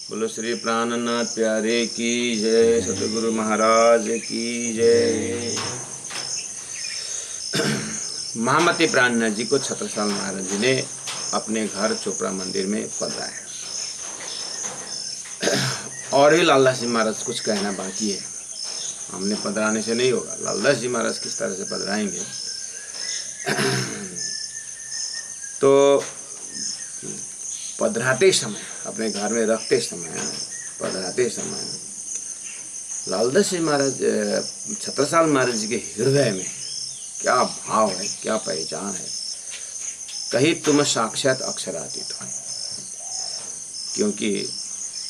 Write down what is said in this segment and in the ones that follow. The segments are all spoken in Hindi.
बोलो श्री प्राणनाथ प्यारे की जय, सतगुरु महाराज की जय। महामती प्राणनाथ जी को छत्रसाल महाराज जी ने अपने घर चोपड़ा मंदिर में पधराया। और भी लालदास जी महाराज कुछ कहना बाकी है, हमने पधराने से नहीं होगा। लालदास जी महाराज किस तरह से पधराएंगे तो पधराते समय, अपने घर में रखते समय, पधराते समय लालदास जी महाराज, छत्रसाल महाराज जी के हृदय में क्या भाव है, क्या पहचान है। कहीं तुम साक्षात अक्षरातीत हो, क्योंकि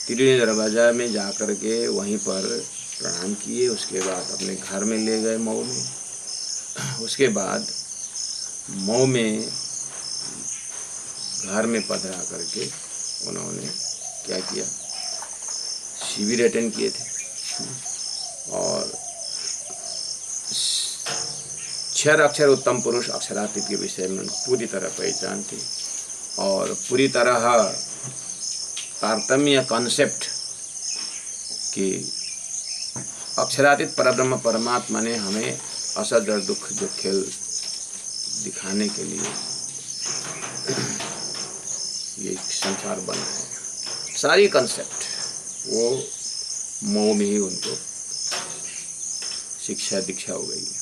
त्रिवेणी दरवाजा में जाकर के वहीं पर प्रणाम किए, उसके बाद अपने घर में ले गए मऊ में। उसके बाद मऊ में घर में पधरा करके उन्होंने क्या किया, शिविर अटेंड किए थे और 6 अक्षर उत्तम पुरुष अक्षरातीत के विषय में पूरी तरह पहचान थी और पूरी तरह तारतम्य कॉन्सेप्ट कि अक्षरातीत परब्रह्म परमात्मा ने हमें असद और दुख जो खेल दिखाने के लिए ये संसार बना है, सारी कॉन्सेप्ट वो मोह में ही उनको शिक्षा दीक्षा हो गई है।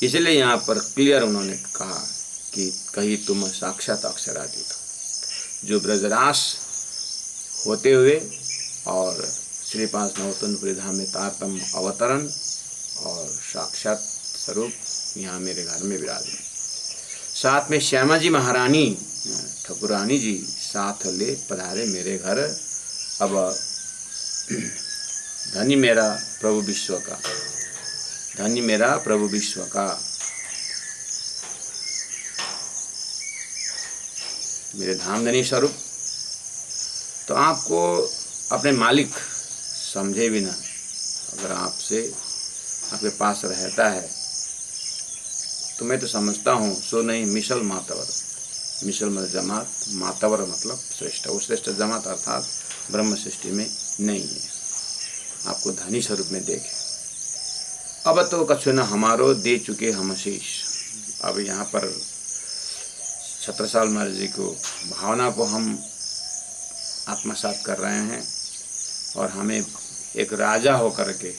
इसलिए यहाँ पर क्लियर उन्होंने कहा कि कहीं तुम साक्षात अक्षरातीत हो, जो ब्रजरास होते हुए और श्री पांच नवतुनपुरी धाम में तारतम अवतरण और साक्षात स्वरूप यहाँ मेरे घर में विराजमान। साथ में श्यामा जी महारानी ठकुरानी जी साथ ले पधारे मेरे घर। अब धनी मेरा प्रभु विश्व का, धनी मेरा प्रभु विश्व का, मेरे धाम धनी स्वरूप। तो आपको अपने मालिक समझे बिना अगर आपसे आपके पास रहता है तो मैं तो समझता हूँ सो नहीं मिशल मातवर। मिशल मतलब जमात, मातवर मतलब श्रेष्ठ। वो श्रेष्ठ जमात अर्थात ब्रह्म सृष्टि में नहीं है, आपको धनी स्वरूप में देखे। अब तो कछु न हमारो दे चुके हम शीश। अब यहाँ पर छत्रसाल महाराज जी को भावना को हम आत्मसात कर रहे हैं और हमें एक राजा होकर के,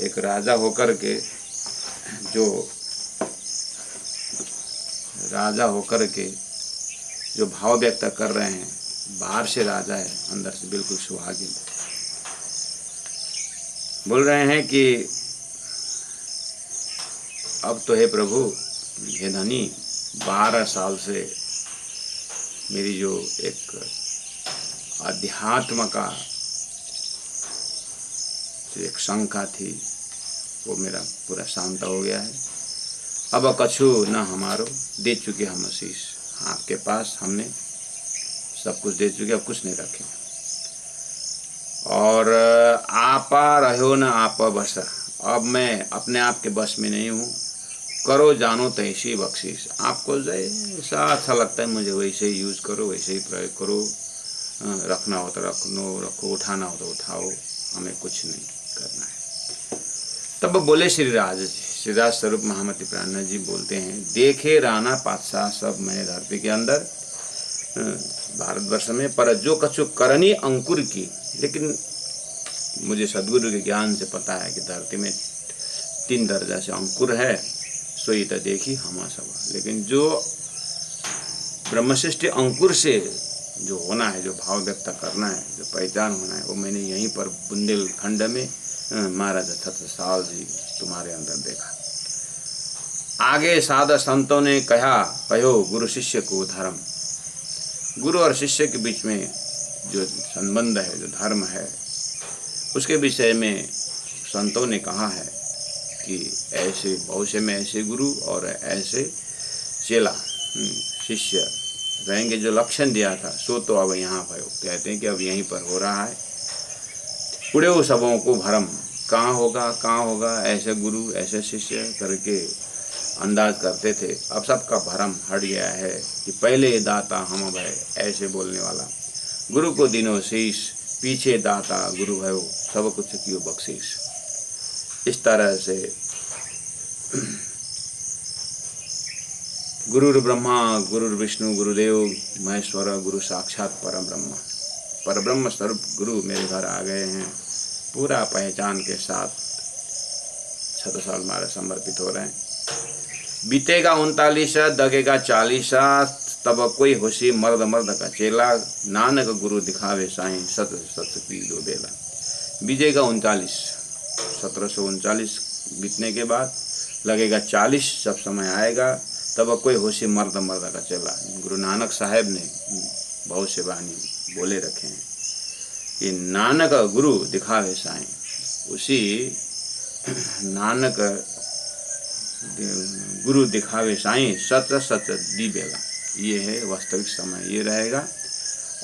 एक राजा होकर के, जो राजा होकर के जो भाव व्यक्त कर रहे हैं, बाहर से राजा है, अंदर से बिल्कुल सुहागिन। बोल रहे हैं कि अब तो हे प्रभु, हे धनी, 12 साल से मेरी जो एक अध्यात्म का जो एक शंका थी वो मेरा पूरा शांत हो गया है। अब कछु न हमारो दे चुके हम शीश। आपके पास हमने सब कुछ दे चुके, अब कुछ नहीं रखे। और आपा रहो न आप बस, अब मैं अपने आप के बस में नहीं हूँ। करो जानो तैसी बख्शीश। आपको जैसा अच्छा लगता है मुझे वैसे ही यूज करो, वैसे ही प्रयोग करो। रखना हो तो रखो, उठाना हो तो उठाओ, हमें कुछ नहीं करना है। तब बोले श्रीराज स्वरूप महामती प्राणनाथ जी बोलते हैं, देखे राणा पातशाह सब मैंने धरती के अंदर भारतवर्ष में, पर जो कछु करनी अंकुर की। लेकिन मुझे सदगुरु के ज्ञान से पता है कि धरती में 3 दर्जा से अंकुर है, सोई तो देखी हमा सब। लेकिन जो ब्रह्मशिष्ट अंकुर से जो होना है, जो भाव व्यक्त करना है, जो पहचान होना है, वो मैंने यहीं पर बुंदेलखंड में महाराज छत्रसाल जी तुम्हारे अंदर देखा। आगे साधा संतों ने कहो गुरु शिष्य को धर्म। गुरु और शिष्य के बीच में जो संबंध है, जो धर्म है, उसके विषय में संतों ने कहा है कि ऐसे भविष्य में ऐसे गुरु और ऐसे चेला शिष्य रहेंगे। जो लक्षण दिया था सो तो अब यहाँ भयो, कहते हैं कि अब यहीं पर हो रहा है। उड़े सबों को भरम, कहाँ होगा, ऐसे गुरु ऐसे शिष्य करके अंदाज करते थे। अब सबका भरम हट गया है कि पहले दाता हम भय, ऐसे बोलने वाला। गुरु को दिनो शीश, पीछे दाता गुरु भयो, सब कुछ कियो बख्शीश। इस तरह से गुरुर् ब्रह्मा गुरुर् विष्णु गुरुदेव महेश्वर, गुरु साक्षात परम ब्रह्म, परब्रह्म स्वरूप गुरु मेरे घर आ गए हैं। पूरा पहचान के साथ 6 साल हमारे समर्पित हो रहे हैं। बीतेगा 39 दगेगा 40, तब कोई होशी मर्द मर्द का चेला, नानक गुरु दिखावे साईं, सत सत की दो बेला। बीतेगा 39, 1739 बीतने के बाद लगेगा 40, जब समय आएगा तब कोई होशी मर्द मर्द का चेला। गुरु नानक साहेब ने बहुत से वाणी बोले रखे हैं कि नानक गुरु दिखावे साईं, उसी नानक गुरु दिखावे साईं, सत सत दी बेला। ये है वास्तविक समय, ये रहेगा।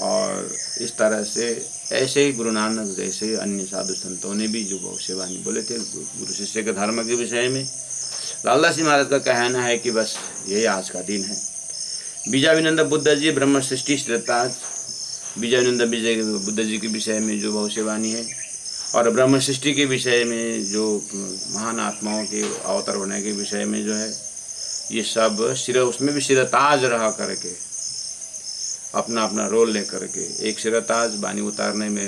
और इस तरह से ऐसे ही गुरु नानक जैसे अन्य साधु संतों ने भी जो बहुत से वाणी बोले थे गुरु शिष्य के धर्म के विषय में। लालदास जी महाराज का कहना है कि बस यही आज का दिन है। बीजाविनंद बुद्ध जी ब्रह्म सृष्टि श्रेताज, बीजाविनंद विजय बुद्ध जी के विषय में जो बहुत से वाणी है, और ब्रह्म सृष्टि के विषय में जो महान आत्माओं के अवतर होने के विषय में जो है, ये सब सिर, उसमें भी सिरताज रहा करके अपना अपना रोल ले करके, एक सिरताज वाणी उतारने में,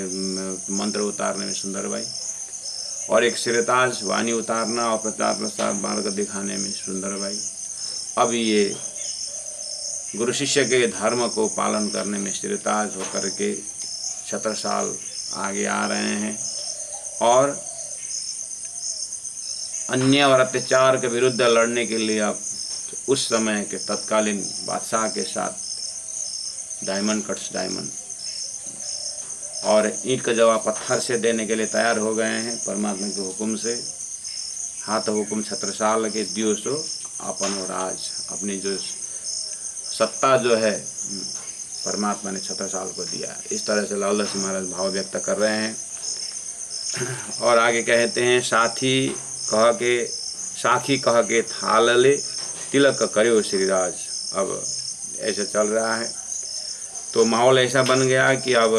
मंत्र उतारने में सुंदर भाई, और एक सिरताज वाणी उतारना और प्रचार मार्ग दिखाने में सुंदर भाई। अब ये गुरु शिष्य के धर्म को पालन करने में सिरताज होकर के 17 साल आगे आ रहे हैं, और अन्य और अत्याचार के विरुद्ध लड़ने के लिए अब उस समय के तत्कालीन बादशाह के साथ डायमंड कट्स डायमंड, और ईंट का जवाब पत्थर से देने के लिए तैयार हो गए हैं। परमात्मा के हुक्म से हाथ हुक्म छत्रसाल के दियो सो अपन राज, अपनी जो सत्ता जो है परमात्मा ने छत्रसाल को दिया। इस तरह से लालदास जी महाराज भाव व्यक्त कर रहे हैं। और आगे कहते हैं, साखी कह के थाल ले, तिलक करियो श्रीराज। अब ऐसे चल रहा है तो माहौल ऐसा बन गया कि अब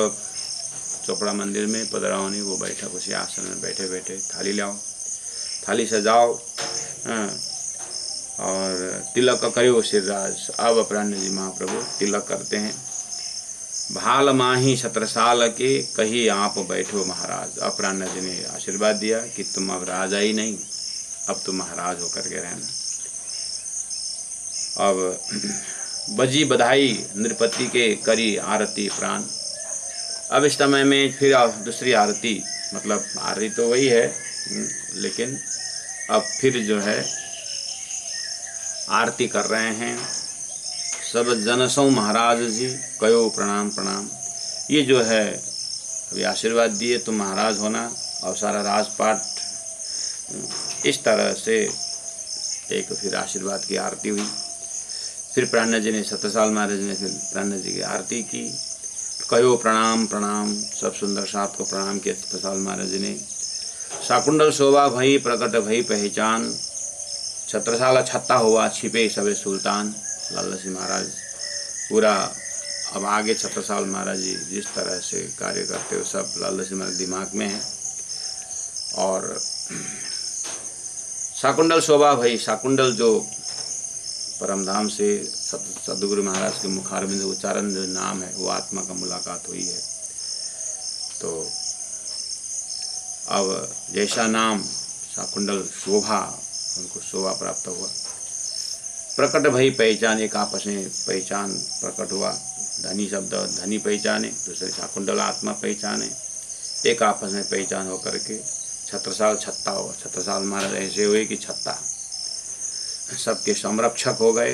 चोपड़ा मंदिर में पदरावनी वो बैठा, उसी आसन में बैठे बैठे थाली लाओ, थाली सजाओ, और तिलक करियो श्रीराज। अब अपरान्य जी महाप्रभु तिलक करते हैं। भाल माही 17 साल के, कही आप बैठो महाराज। अपरान्य जी ने आशीर्वाद दिया कि तुम अब राजा ही नहीं, अब तुम महाराज होकर के रहना। अब बजी बधाई नृपति के, करी आरती प्राण। अब इस समय में फिर दूसरी आरती, मतलब आरती तो वही है, लेकिन अब फिर जो है आरती कर रहे हैं। सब जनसों महाराज जी कयो प्रणाम प्रणाम। ये जो है अभी आशीर्वाद दिए तुम महाराज होना, और सारा राजपाट, इस तरह से एक फिर आशीर्वाद की आरती हुई। फिर प्राण जी ने, 17 साल महाराज ने फिर प्राण जी की आरती की। कयो प्रणाम प्रणाम, सब सुंदर साथ को प्रणाम किया 17 साल महाराज ने। शाकुंडल शोभा भई प्रकट भई पहचान, 17 साल छत्ता हुआ छिपे सबे सुल्तान। लालदास जी महाराज पूरा अब आगे 17 साल महाराज जी जिस तरह से कार्य करते हो सब लालदास जी महाराज दिमाग में है। और शाकुंडल शोभा भई, शाकुंडल जो परमधाम से सदगुरु महाराज के मुखारबिंद उच्चारण जो नाम है, वो आत्मा का मुलाकात हुई है। तो अब जैसा नाम शाकुंडल शोभा, उनको शोभा प्राप्त हुआ। प्रकट भई पहचान, एक आपस में पहचान प्रकट हुआ। धनी शब्द धनी पहचाने, दूसरे शाकुंडल आत्मा पहचाने, एक आपस में पहचान होकर के 17 साल छत्ता हुआ। 17 साल महाराज ऐसे हुए कि छत्ता सबके संरक्षक हो गए।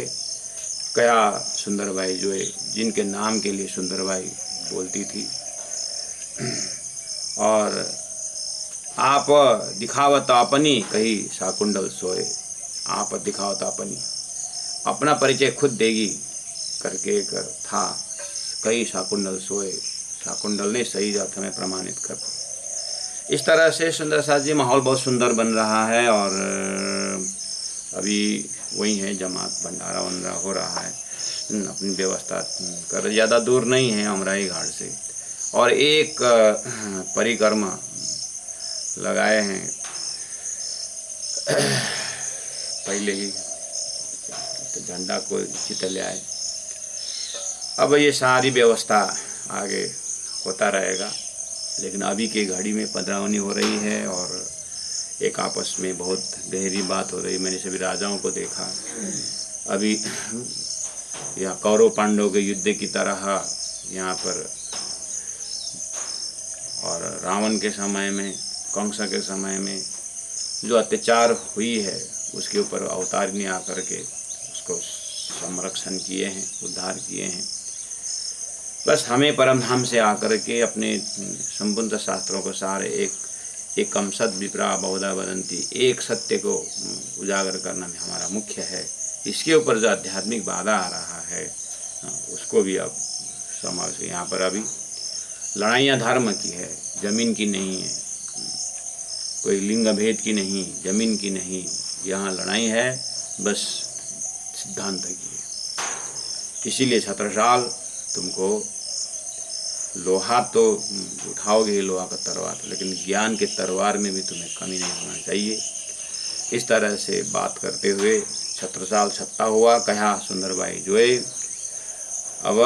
कया सुंदरबाई जो है, जिनके नाम के लिए सुंदरबाई बोलती थी। और आप दिखावत अपनी, कही शाकुंडल सोए। आप दिखावत अपनी, अपना परिचय खुद देगी करके एक था, कई शाकुंडल सोए। शाकुंडल ने सही अर्थ में प्रमाणित कर। इस तरह से सुंदर साथ जी माहौल बहुत सुंदर बन रहा है। और अभी वही है, जमात भंडारा वंडारा हो रहा है, अपनी व्यवस्था कर, ज़्यादा दूर नहीं है अमराई घाट से। और एक परिक्रमा लगाए हैं पहले ही, तो झंडा को चित ले आए। अब ये सारी व्यवस्था आगे होता रहेगा, लेकिन अभी की घड़ी में पधरावनी हो रही है और एक आपस में बहुत गहरी बात हो रही। मैंने सभी राजाओं को देखा, अभी यहाँ कौरव पांडव के युद्ध की तरह यहाँ पर, और रावण के समय में, कंस के समय में जो अत्याचार हुई है उसके ऊपर अवतारिणी आकर के उसको संरक्षण किए हैं, उद्धार किए हैं। बस हमें परमधाम से आकर के अपने संपूर्ण शास्त्रों को सारे एकम सद विप्रा बहुधा वदंती, एक सत्य को उजागर करना में हमारा मुख्य है। इसके ऊपर जो आध्यात्मिक बाधा आ रहा है उसको भी अब समाज, यहाँ पर अभी लड़ाइयाँ धर्म की है, जमीन की नहीं है, कोई लिंग भेद की नहीं, जमीन की नहीं, यहाँ लड़ाई है बस सिद्धांत की है। इसीलिए छत्रसाल तुमको लोहा तो उठाओगे ही, लोहा का तलवार, लेकिन ज्ञान के तलवार में भी तुम्हें कमी नहीं होना चाहिए। इस तरह से बात करते हुए छत्रसाल छत्ता हुआ, कहा सुंदरबाई जोए। अब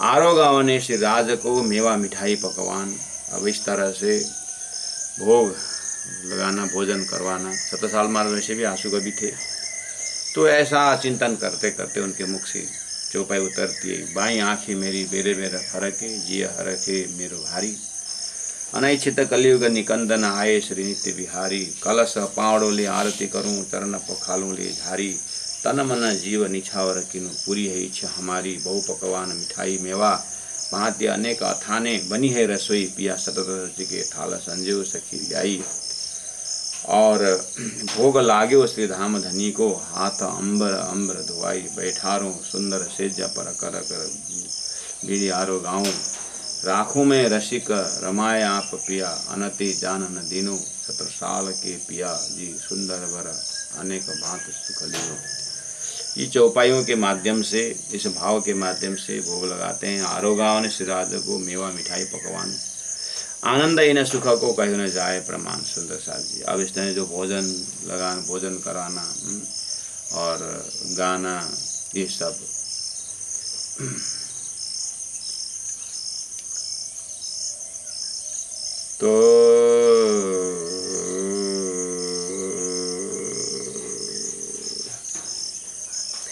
आरो गाँव ने श्री राज को मेवा मिठाई पकवान, अब इस तरह से भोग लगाना, भोजन करवाना। छत्रसाल महाराज वैसे भी आंसू कवि थे, तो ऐसा चिंतन करते करते उनके मुख से चौपाई उतरती है। बाई आँखी मेरी बेरे मेरा फरके, जिय हरके मेरो भारी, अनैच्छित कलियुग निकंदन आए श्री नित्य बिहारी, कलश पावड़ोले आरती करूं, चरण पखालूं ले झारी, तन मन जीव निछावर किनु पूरी है इच्छा हमारी, बहु पकवान मिठाई मेवा भांति अनेक अथाने, बनी है रसोई पिया सतत के थाल संजीव सखी ल्याई। और भोग लागो श्री धाम धनी को, हाथ अंबर अंबर धुआई, बैठारो सुंदर सेज पर कर कर बीड़ी आरो गाँव, राखों में रसिक रमाए आप पिया, अनति जानन दीनो, छत्रसाल के पिया जी सुंदर वर अनेक भांत सुख लियो। ये चौपाइयों के माध्यम से, इस भाव के माध्यम से भोग लगाते हैं। आरोगावन श्रीराज को मेवा मिठाई पकवान, आनंद इन सुख को कहीं न जाए प्रमाण। सुंदर साथ जी, अब इस तरह जो भोजन लगाना, भोजन कराना और गाना, ये सब तो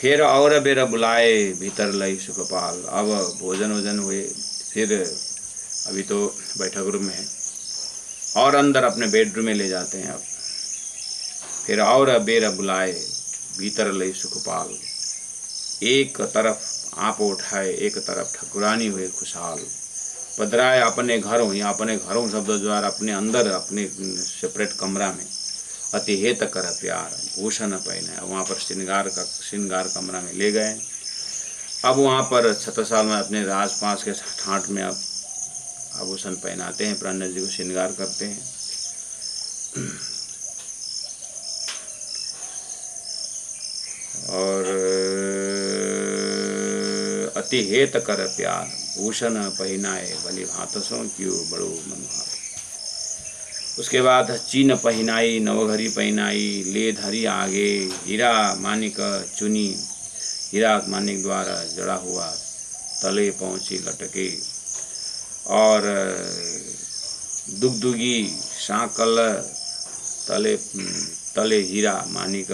फिर और बेरा बुलाए भीतर लई सुखपाल। अब भोजन वोजन हुए, फिर अभी तो बैठक रूम में है और अंदर अपने बेडरूम में ले जाते हैं। अब फिर और बेरा बुलाए भीतर लई सुखपाल, एक तरफ आप उठाए, एक तरफ ठकुरानी हुए खुशहाल, पधराए अपने घरों, या अपने घरों शब्द द्वारा अपने अंदर, अपने सेपरेट कमरा में, अति हेत कर प्यार भूषण पहने। वहाँ पर श्रृंगार कमरा में ले गए। अब वहाँ पर छत्रसाल में अपने राजपास के ठाट में अब आभूषण पहनाते हैं, प्राण जी को श्रृंगार करते हैं। और अति हेत कर प्यार भूषण पहनाए, भली भांतसों क्यों बड़ो मनोहर। उसके बाद चीन पहनाई, नवघरी पहनाई, ले धरी आगे, हीरा मानिक चुनी, हीरा मानिक द्वारा जड़ा हुआ तले पहुँची लटके, और दुगदुगी सांकल तले तले हीरा मानिक,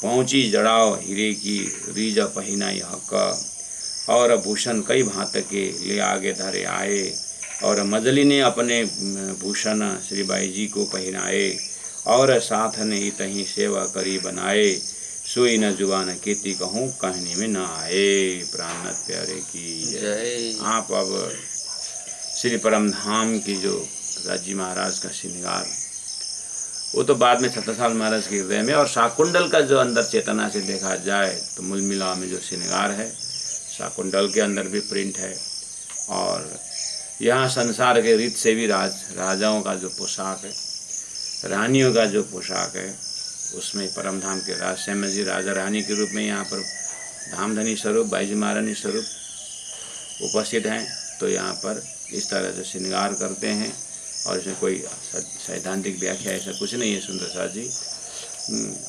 पहुँची जड़ाओ हीरे की रीज पहनाई हक, और भूषण कई भांत के ले आगे धरे आए, और मजली ने अपने भूषण श्री बाई जी को पहनाए, और साथ ने ही तहीं सेवा करी बनाए, सोई न जुबान खेती कहूँ कहने में न आए। प्राणनाथ प्यारे की जय। आप अब श्री परमधाम की जो राजी महाराज का श्रृंगार, वो तो बाद में छत्रसाल महाराज के हृदय में, और शाकुंडल का जो अंदर चेतना से देखा जाए तो मूल मिला में जो श्रृंगार है, शाकुंडल के अंदर भी प्रिंट है। और यहाँ संसार के रीत से भी राजाओं का जो पोशाक है, रानियों का जो पोशाक है, उसमें परमधाम के राजश्याम जी राजा रानी के रूप में यहाँ पर धामधनी स्वरूप बाई जी महारानी स्वरूप उपस्थित हैं। तो यहाँ पर इस तरह से श्रृंगार करते हैं। और इसमें कोई सैद्धांतिक व्याख्या ऐसा कुछ नहीं है सुंदर साथ जी।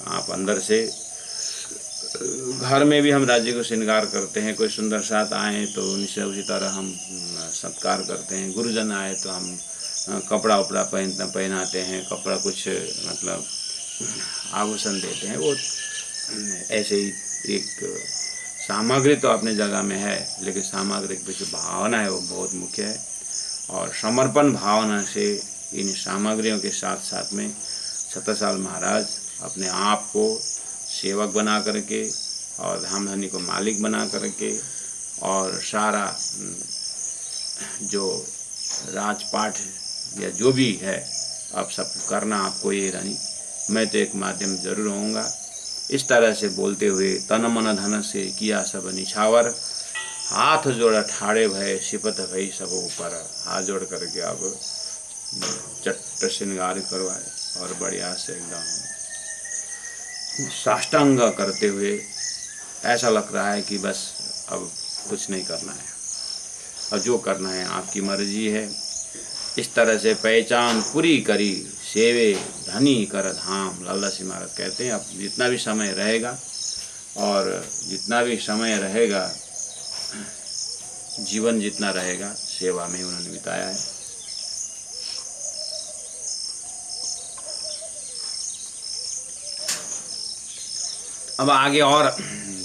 आप अंदर से घर में भी हम राज्य को श्रृंगार करते हैं। कोई सुंदर साथ आए तो उनसे उसी तरह हम सत्कार करते हैं। गुरुजन आए तो हम कपड़ा उपड़ा पहनाते हैं, कपड़ा कुछ मतलब आभूषण देते हैं। वो ऐसे ही एक सामग्री तो अपने जगह में है, लेकिन सामग्री की जो भावना है वो बहुत मुख्य है। और समर्पण भावना से इन सामग्रियों के साथ साथ में छत्रसाल महाराज अपने आप को सेवक बना करके और धामधनी को मालिक बना करके और सारा जो राजपाट या जो भी है अब सब करना आपको ये नहीं, मैं तो एक माध्यम जरूर होऊंगा। इस तरह से बोलते हुए तन मन धन से किया सब निछावर, हाथ जोड़ा ठाड़े भय सिपत भई सब ऊपर। हाथ जोड़ करके अब चट्ट श्रृंगार करवाए और बढ़िया से एकदम साष्टांग करते हुए ऐसा लग रहा है कि बस अब कुछ नहीं करना है, और जो करना है आपकी मर्जी है। इस तरह से पहचान पूरी करी सेवे धनी कर धाम। लाला श्री महाराज कहते हैं अब जितना भी समय रहेगा और जितना भी समय रहेगा, जीवन जितना रहेगा सेवा में उन्होंने बिताया है। अब आगे और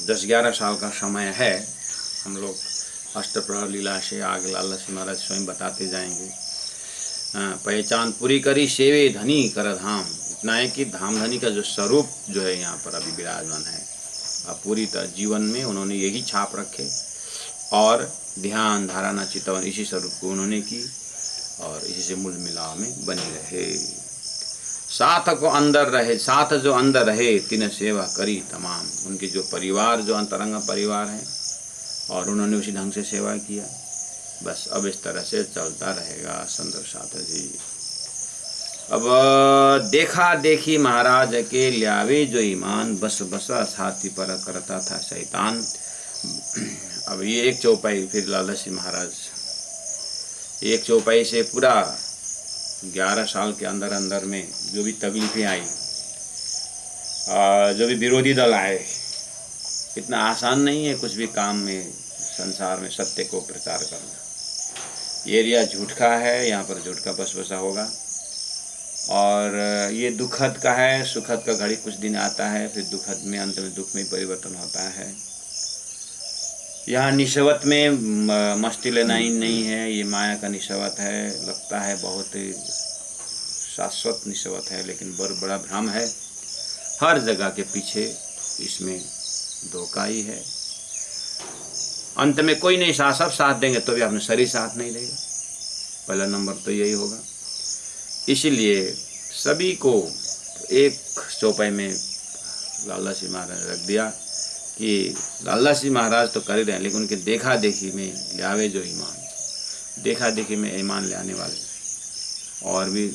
10-11 साल का समय है। हम लोग अष्टप्रहर लीला से आगे लाला श्री महाराज स्वयं बताते जाएंगे। पहचान पूरी करी सेवे धनी कर धाम। इतना है कि धाम धनी का जो स्वरूप जो है यहाँ पर अभी विराजमान है, अब पूरी तरह जीवन में उन्होंने यही छाप रखे और ध्यान धारणा चितवन इसी स्वरूप को उन्होंने की और इसी से मूल मिलाव में बनी रहे। साथ को अंदर रहे, साथ जो अंदर रहे तिन सेवा करी तमाम। उनके जो परिवार जो अंतरंग परिवार है और उन्होंने उसी ढंग से सेवा किया। बस अब इस तरह से चलता रहेगा सुंदर साथ जी। अब देखा देखी महाराज के ल्यावे जो ईमान, बस बसा छाती पर करता था शैतान। अब ये एक चौपाई फिर लाला श्री महाराज एक चौपाई से पूरा 11 साल के अंदर अंदर में जो भी तकलीफें आई, जो भी विरोधी दल आए, इतना आसान नहीं है कुछ भी काम में संसार में सत्य को प्रचार करना। ये एरिया झूठ का है, यहाँ पर झूठ का बस बसा होगा। और ये दुखद का है, सुखद का घड़ी कुछ दिन आता है, फिर दुखद में अंत में दुख में परिवर्तन होता है। यहाँ निशवत में मस्ती लेना ही नहीं है, ये माया का निशवत है। लगता है बहुत ही शाश्वत निशवत है, लेकिन बड़ा भ्रम है। हर जगह के पीछे इसमें धोखा ही है। अंत में कोई नहीं साथ, सब साथ देंगे तो भी अपने शरीर साथ नहीं देगा। पहला नंबर तो यही होगा। इसीलिए सभी को एक चौपाई में लाला श्री महाराज रख दिया कि लाला श्री महाराज तो कर ही रहे हैं, लेकिन उनके देखा देखी में लावे जो ईमान, देखा देखी में ईमान ले आने वाले और भी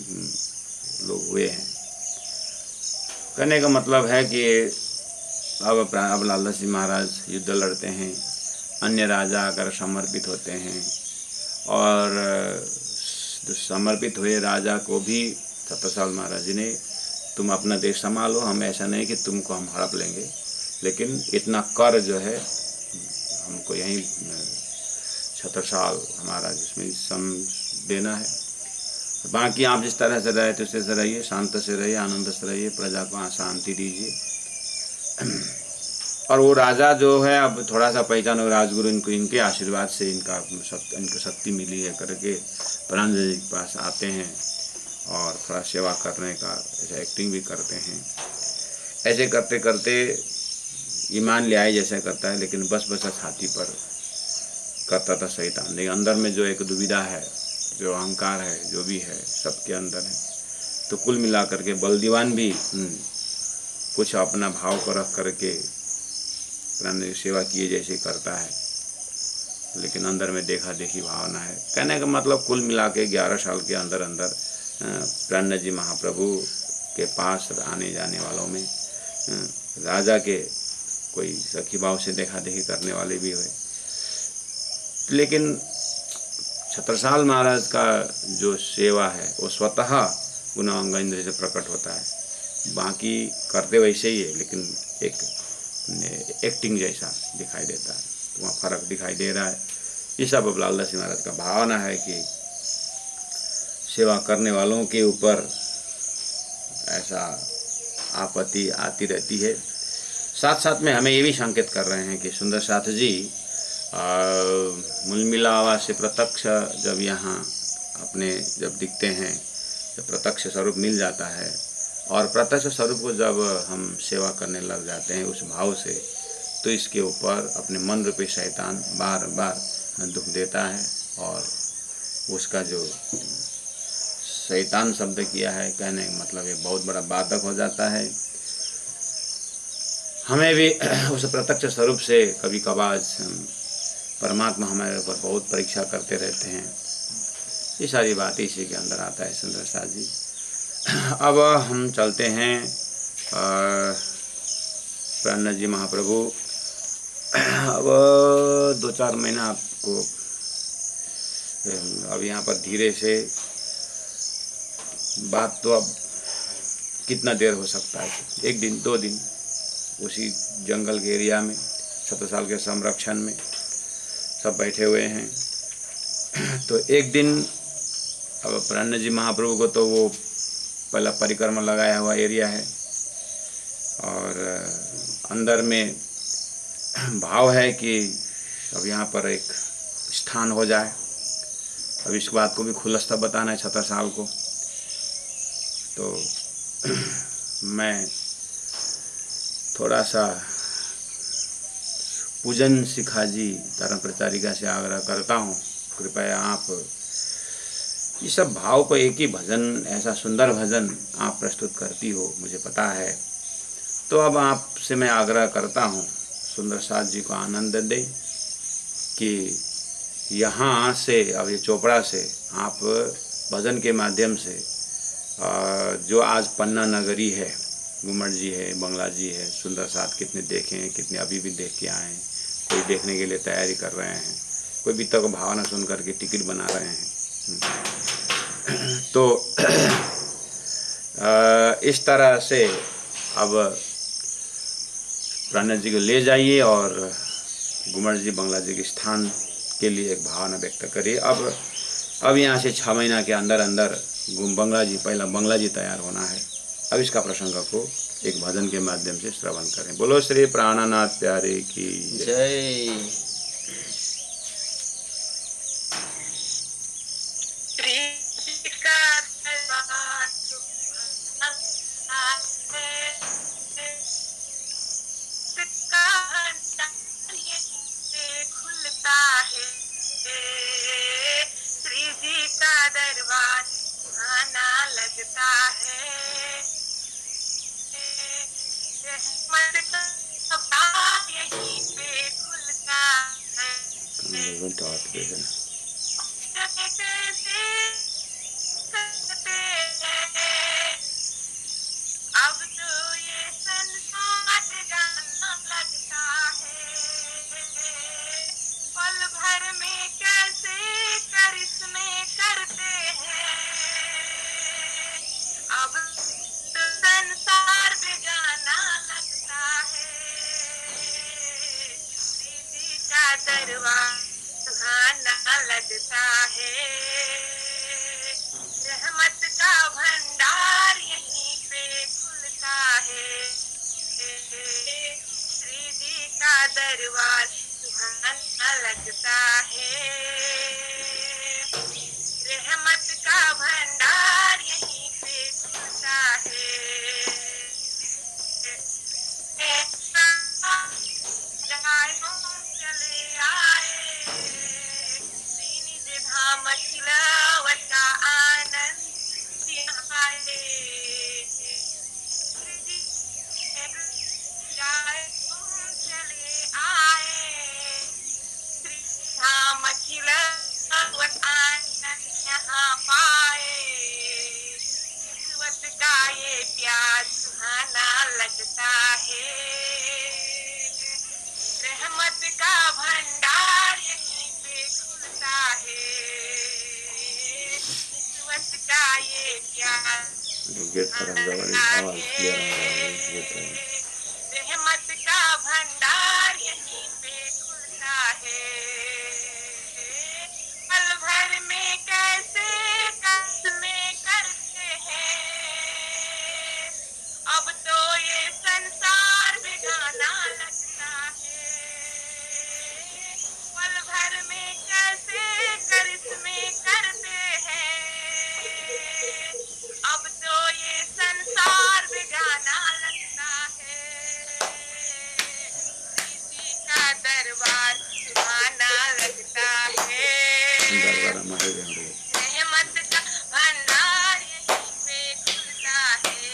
लोग हुए हैं। कहने का मतलब है कि अब लाला श्री महाराज युद्ध लड़ते हैं, अन्य राजा आकर समर्पित होते हैं और समर्पित हुए राजा को भी छत्रसाल महाराज जी ने तुम अपना देश संभालो, हम ऐसा नहीं कि तुमको हम हड़प लेंगे, लेकिन इतना कर जो है हमको यहीं छत्रसाल हमारा जिसमें सम देना है। बाकी आप जिस तरह से रहे तो उस तरह से रहिए, शांत से रहिए, आनंद से रहिए, प्रजा को शांति दीजिए। और वो राजा जो है अब थोड़ा सा पहचान हो, राजगुरु इनको इनके आशीर्वाद से इनको शक्ति मिली है करके प्राणजी के पास आते हैं और थोड़ा सेवा करने का ऐसा एक्टिंग भी करते हैं। ऐसे करते करते ईमान ले आए जैसा करता है, लेकिन बस छाती पर करता था शैतान। लेकिन अंदर में जो एक दुविधा है, जो अहंकार है, जो भी है सबके अंदर है। तो कुल मिला करके बलदीवान भी कुछ अपना भाव को रख करके प्राण की सेवा किए जैसे करता है, लेकिन अंदर में देखा देखी भावना है। कहने का मतलब कुल मिला के 11 साल के अंदर अंदर प्राण जी महाप्रभु के पास आने जाने वालों में राजा के कोई सखी भाव से देखा देखी करने वाले भी हुए, लेकिन छत्रसाल महाराज का जो सेवा है वो स्वतः गुण अंग इंद्र से प्रकट होता है, बाकी करते वैसे ही है, लेकिन एक एक्टिंग जैसा दिखाई देता है, तो वहाँ फर्क दिखाई दे रहा है। ये सब अब लालदास जी महाराज का भावना है कि सेवा करने वालों के ऊपर ऐसा आपत्ति आती रहती है। साथ साथ में हमें ये भी संकेत कर रहे हैं कि सुंदर साथ जी मूल मिलावा से प्रत्यक्ष जब यहाँ अपने जब दिखते हैं, जब प्रत्यक्ष स्वरूप मिल जाता है और प्रत्यक्ष स्वरूप को जब हम सेवा करने लग जाते हैं उस भाव से, तो इसके ऊपर अपने मन रूपी शैतान बार बार दुख देता है और उसका जो शैतान शब्द किया है कहने का मतलब ये बहुत बड़ा बाधक हो जाता है। हमें भी उस प्रत्यक्ष स्वरूप से कभी कभार परमात्मा हमारे ऊपर बहुत परीक्षा करते रहते हैं। ये सारी बातें इसी के अंदर आता है सुंदर साथ जी। अब हम चलते हैं प्राणनाथ जी महाप्रभु। अब 2-4 महीना आपको अब यहाँ पर धीरे से बात तो अब कितना देर हो सकता है, 1 दिन 2 दिन उसी जंगल के एरिया में छत्रसाल के संरक्षण में सब बैठे हुए हैं। तो एक दिन अब प्राणनाथ जी महाप्रभु को तो वो पहला परिक्रमा लगाया हुआ एरिया है और अंदर में भाव है कि अब यहाँ पर एक स्थान हो जाए। अब इस बात को भी खुलस्ता बताना है छत्रसाल को। तो मैं थोड़ा सा पूजन शिखा जी धर्म प्रचारिका से आग्रह करता हूँ, कृपया आप ये सब भाव को एक ही भजन, ऐसा सुंदर भजन आप प्रस्तुत करती हो, मुझे पता है। तो अब आपसे मैं आग्रह करता हूँ सुंदर साथ जी को आनंद दे कि यहाँ से अब ये चोपड़ा से आप भजन के माध्यम से जो आज पन्ना नगरी है, घुमट जी है, बंगला जी है, सुंदर साथ कितने देखे हैं, कितने अभी भी देख के आए हैं, कोई देखने के लिए तैयारी कर रहे हैं, कोई भी तक भावना सुन करके टिकट बना रहे हैं। तो इस तरह से अब प्राणनाथ जी को ले जाइए और घुमट जी बंगला जी के स्थान के लिए एक भावना व्यक्त करिए। अब यहाँ से 6 महीना के अंदर अंदर बंगला जी, पहला बंगला जी तैयार होना है। अब इसका प्रसंग को एक भजन के माध्यम से श्रवण करें। बोलो श्री प्राणनाथ प्यारे की जय। ये क्या गेट पर आवाज क्लियर है। रहमत का भंडार यहीं पे खुलता है। पल भर में कैसे कसमें करते हैं, अब तो ये संसार बेगाना लगता है। पल भर में कैसे करिश्मे करते हैं, अब तो ये संसार बेगाना लगता है। किसी का दरबार सुहाना लगता है। रहमत का भंडार यहीं पे खुलता है।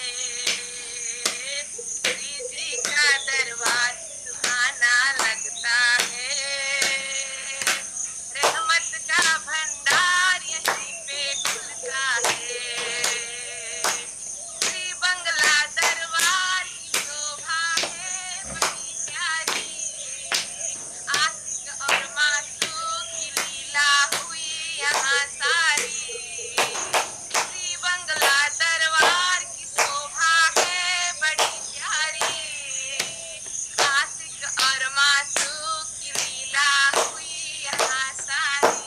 किसी का दरबार सुहाना लगता है। रहमत का भंडार यहीं पे खुलता है। श्री बंगला दरबार की शोभा है बड़ी प्यारी, आशिक और मासूम की लीला हुई यहाँ सारी। श्री बंगला दरबार की शोभा है बड़ी प्यारी, आशिक और मासूम की लीला हुई यहाँ सारी।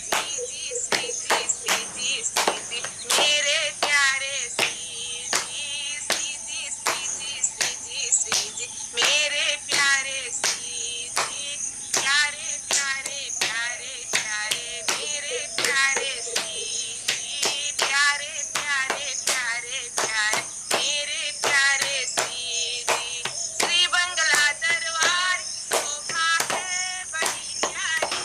सीधी सीधी सीधी सीधी मेरे प्यारे सीधी, सीधी सीधी सीधी सीधी मेरे प्यारे सीधी, प्यारे प्यारे प्यारे प्यारे मेरे प्यारे सीधी, प्यारे प्यारे प्यारे प्यारे मेरे प्यारे सीधी। श्री बंगला दरबार की शोभा है बड़ी प्यारी,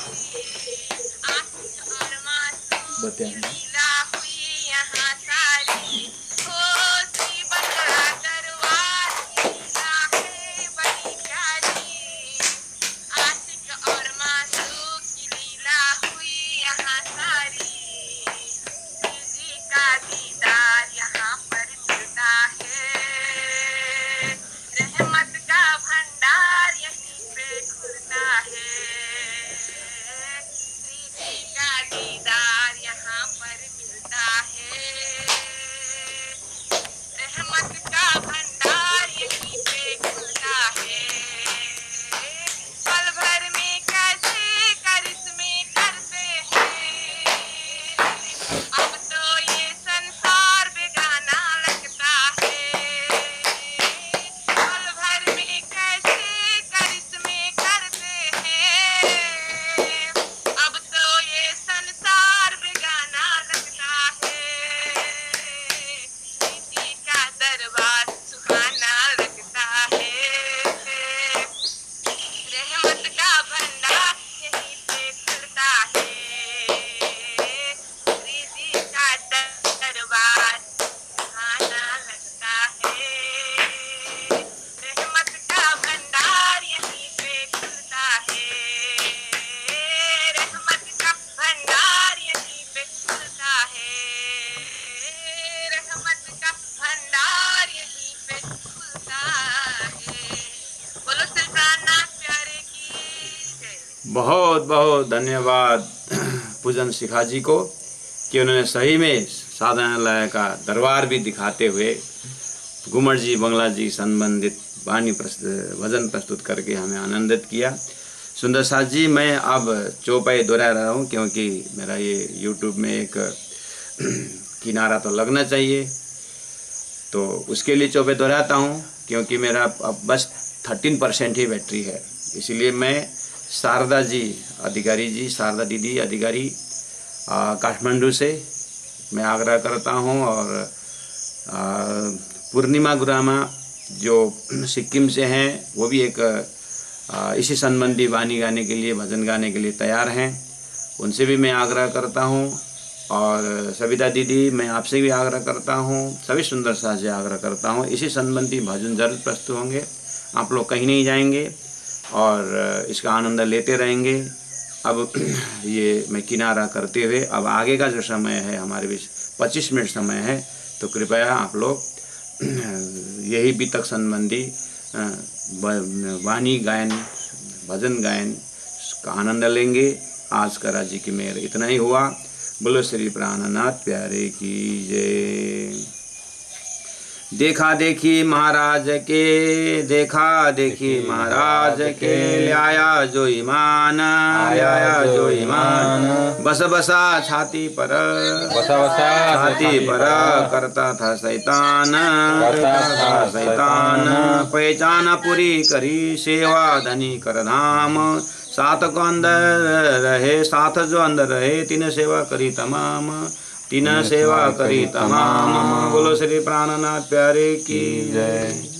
आशिक और मासूम की लीला हुई यहाँ सारी। ओ श्री बंगला दरबार की लीला है बड़ी प्यारी, आशिक और मासूम की लीला हुई यहाँ सारी। दिल जी का दीदार यहाँ पर मिलता है। रहमत का भंडार यहीं पे खुलता है। श्री जी का दीदार यहाँ पर मिलता है। रहमत का भंडार यहीं पे खुलता है। पल भर में कैसे करिश्मे करते हैं, अब तो ये संसार बेगाना लगता है। पल भर में कैसे करिश्मे करते हैं, अब तो ये संसार बेगाना लगता है। किसी का दरबार सुहाना लगता है। रहमत का भंडार यहीं पे खुलता है। श्री जी का दरबार सुहाना लगता है। रहमत का भंडार यहीं पे खुलता है। रहमत का भंडार यहीं पे खुलता है। रहमत का भंडार यहीं पे खुलता है। बोलो सुल्ताननाथ प्यारे की जय। बहुत बहुत धन्यवाद पूजन शिखा जी को कि उन्होंने सही में साधनालय का दरबार भी दिखाते हुए घुमर जी बंगला जी संबंधित वाणी भजन प्रस्तुत करके हमें आनंदित किया। सुंदर साथ जी, मैं अब चौपाई दोहरा रहा हूँ क्योंकि मेरा ये यूट्यूब में एक किनारा तो लगना चाहिए, तो उसके लिए चौपाई दोहराता हूँ क्योंकि मेरा अब बस 13% ही बैटरी है। इसलिए मैं शारदा जी अधिकारी जी, शारदा दीदी अधिकारी काठमांडू से मैं आग्रह करता हूँ, और पूर्णिमा गुरामा जो सिक्किम से हैं वो भी एक इसी संबंधी वाणी गाने के लिए, भजन गाने के लिए तैयार हैं, उनसे भी मैं आग्रह करता हूँ। और सविता दीदी, मैं आपसे भी आग्रह करता हूँ, सभी सुंदर साथ से आग्रह करता हूँ, इसी संबंधी भजन जरूर प्रस्तुत होंगे। आप लोग कहीं नहीं जाएंगे और इसका आनंद लेते रहेंगे। अब ये मैं किनारा करते हुए अब आगे का जो समय है हमारे बीच 25 मिनट समय है, तो कृपया आप लोग यही बीतक संबंधी वाणी गायन, भजन गायन का आनंद लेंगे। आज का राज्य की मेहर इतना ही हुआ। बोलो श्री प्राणनाथ प्यारे की जय। देखा देखी महाराज के, देखा देखी महाराज के, लाया जो ईमान, लाया जो ईमान, बस बसा छाती पर, बसा बसा छाती पर, करता था शैतान, करता था शैतान, पहचान पूरी करी, सेवा धनी कर धाम, साथ को अंदर रहे, साथ जो अंदर रहे, तीन सेवा करी तमाम, तीन सेवा करी तमाम। बोलो श्री प्राणनाथ प्यारे की जय।